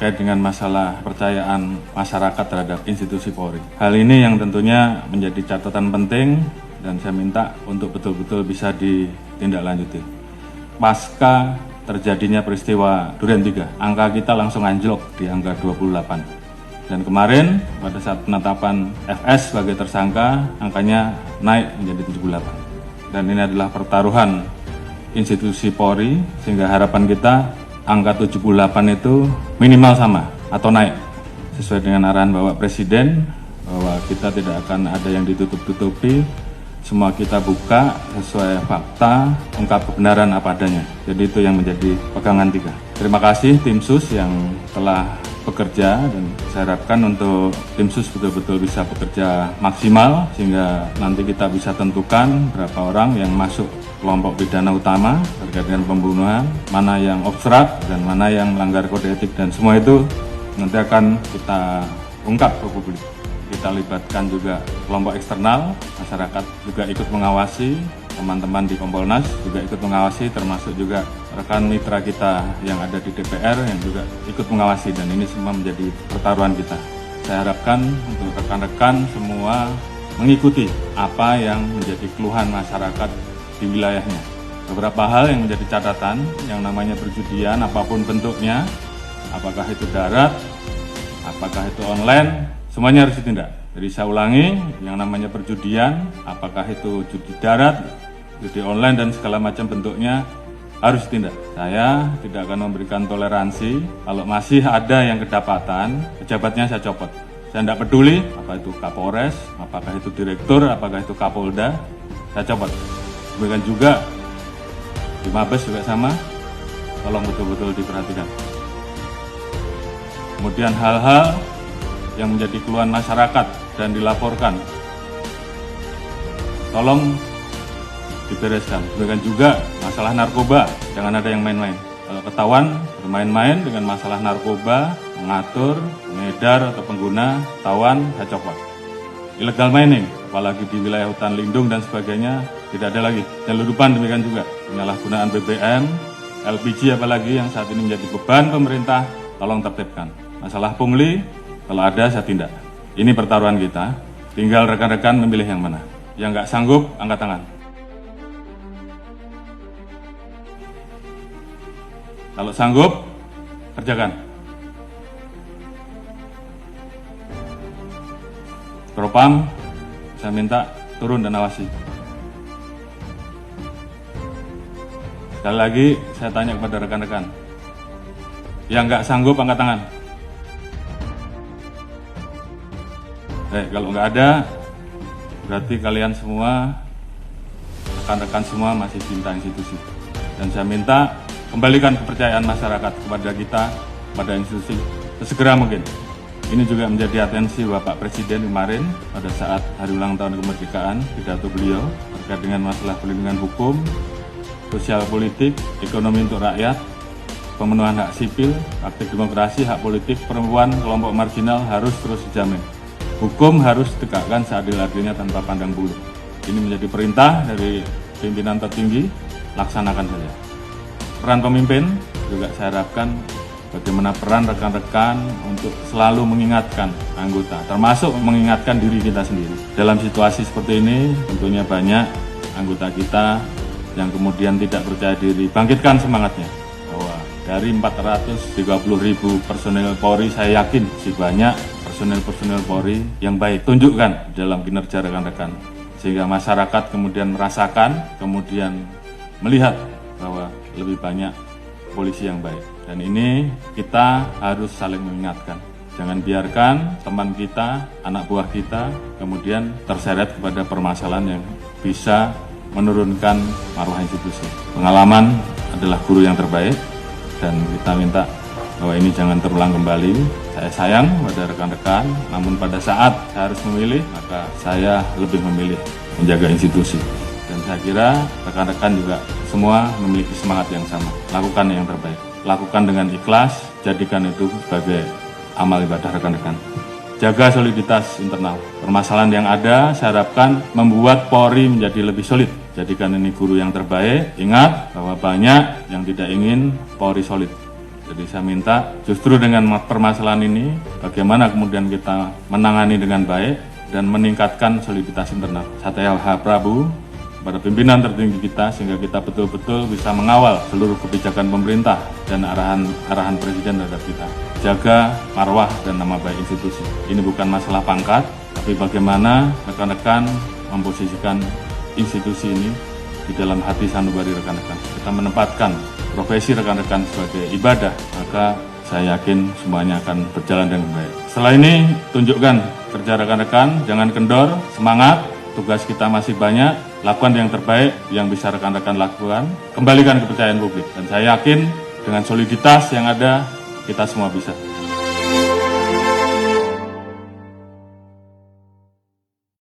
terkait dengan masalah kepercayaan masyarakat terhadap institusi Polri. Hal ini yang tentunya menjadi catatan penting dan saya minta untuk betul-betul bisa ditindaklanjuti. Pasca terjadinya peristiwa Duren 3, angka kita langsung anjlok di angka 28. Dan kemarin pada saat penetapan FS sebagai tersangka, angkanya naik menjadi 78. Dan ini adalah pertaruhan institusi Polri, sehingga harapan kita angka 78 itu minimal sama atau naik sesuai dengan arahan Bapak Presiden bahwa kita tidak akan ada yang ditutup-tutupi, semua kita buka sesuai fakta, ungkap kebenaran apa adanya. Jadi itu yang menjadi pegangan kita. Terima kasih tim SUS yang telah bekerja dan saya harapkan untuk tim SUS betul-betul bisa bekerja maksimal sehingga nanti kita bisa tentukan berapa orang yang masuk kelompok pidana utama terkait dengan pembunuhan, mana yang obstrak dan mana yang melanggar kode etik, dan semua itu nanti akan kita ungkap ke publik. Kita libatkan juga kelompok eksternal, masyarakat juga ikut mengawasi, teman-teman di Kompolnas juga ikut mengawasi, termasuk juga rekan mitra kita yang ada di DPR yang juga ikut mengawasi, dan ini semua menjadi pertaruhan kita. Saya harapkan untuk rekan-rekan semua mengikuti apa yang menjadi keluhan masyarakat di wilayahnya. Beberapa hal yang menjadi catatan, yang namanya perjudian apapun bentuknya, apakah itu darat, apakah itu online, semuanya harus ditindak. Jadi saya ulangi, yang namanya perjudian, apakah itu judi darat, judi online dan segala macam bentuknya harus ditindak. Saya tidak akan memberikan toleransi kalau masih ada yang kedapatan, pejabatnya saya copot. Saya tidak peduli apa itu Kapolres, apakah itu direktur, apakah itu Kapolda, saya copot. Demikian juga di Mabes juga sama, tolong betul-betul diperhatikan. Kemudian hal-hal yang menjadi keluhan masyarakat dan dilaporkan, tolong dibereskan. Demikian juga masalah narkoba, jangan ada yang main-main. Kalau ketahuan bermain-main dengan masalah narkoba, mengatur, mengedar atau pengguna, ketahuan, saya copot. Illegal mining, apalagi di wilayah hutan lindung dan sebagainya, tidak ada lagi. Penyeludupan demikian juga, penyalahgunaan BBM, LPG apalagi yang saat ini menjadi beban pemerintah, tolong tertibkan. Masalah pungli, kalau ada saya tindak. Ini pertaruhan kita, tinggal rekan-rekan memilih yang mana. Yang nggak sanggup, angkat tangan. Kalau sanggup, kerjakan. Propam, saya minta turun dan awasi. Sekali lagi, saya tanya kepada rekan-rekan. Yang nggak sanggup, angkat tangan. Kalau nggak ada, berarti kalian semua, rekan-rekan semua masih cinta institusi. Dan saya minta kembalikan kepercayaan masyarakat kepada kita, pada institusi, sesegera mungkin. Ini juga menjadi atensi Bapak Presiden kemarin pada saat hari ulang tahun kemerdekaan, pidato beliau terkait dengan masalah perlindungan hukum, sosial politik, ekonomi untuk rakyat, pemenuhan hak sipil, praktik demokrasi, hak politik, perempuan, kelompok marginal harus terus dijamin. Hukum harus ditegakkan seadil-adilnya tanpa pandang bulu. Ini menjadi perintah dari pimpinan tertinggi, laksanakan saja. Peran pemimpin juga saya harapkan bagaimana peran rekan-rekan untuk selalu mengingatkan anggota, termasuk mengingatkan diri kita sendiri. Dalam situasi seperti ini, tentunya banyak anggota kita yang kemudian tidak percaya diri. Bangkitkan semangatnya, bahwa dari 430.000 personel Polri, saya yakin masih banyak personel-personel Polri yang baik. Tunjukkan dalam kinerja rekan-rekan, sehingga masyarakat kemudian merasakan, kemudian melihat bahwa lebih banyak polisi yang baik. Dan ini kita harus saling mengingatkan. Jangan biarkan teman kita, anak buah kita, kemudian terseret kepada permasalahan yang bisa menurunkan marwah institusi. Pengalaman adalah guru yang terbaik, dan kita minta bahwa ini jangan terulang kembali. Saya sayang pada rekan-rekan, namun pada saat saya harus memilih, maka saya lebih memilih menjaga institusi. Dan saya kira rekan-rekan juga semua memiliki semangat yang sama. Lakukan yang terbaik. Lakukan dengan ikhlas, jadikan itu sebagai amal ibadah rekan-rekan. Jaga soliditas internal. Permasalahan yang ada, saya harapkan membuat Polri menjadi lebih solid. Jadikan ini guru yang terbaik. Ingat bahwa banyak yang tidak ingin Polri solid. Jadi saya minta justru dengan permasalahan ini, bagaimana kemudian kita menangani dengan baik dan meningkatkan soliditas internal. Saya Prabu pada pimpinan tertinggi kita sehingga kita betul-betul bisa mengawal seluruh kebijakan pemerintah dan arahan Presiden terhadap kita. Jaga marwah dan nama baik institusi. Ini bukan masalah pangkat, tapi bagaimana rekan-rekan memposisikan institusi ini di dalam hati sanubari rekan-rekan. Kita menempatkan profesi rekan-rekan sebagai ibadah, maka saya yakin semuanya akan berjalan dengan baik. Setelah ini, tunjukkan kerja rekan-rekan, jangan kendor, semangat, tugas kita masih banyak, lakukan yang terbaik yang bisa rekan-rekan lakukan, kembalikan kepercayaan publik. Dan saya yakin dengan soliditas yang ada, kita semua bisa.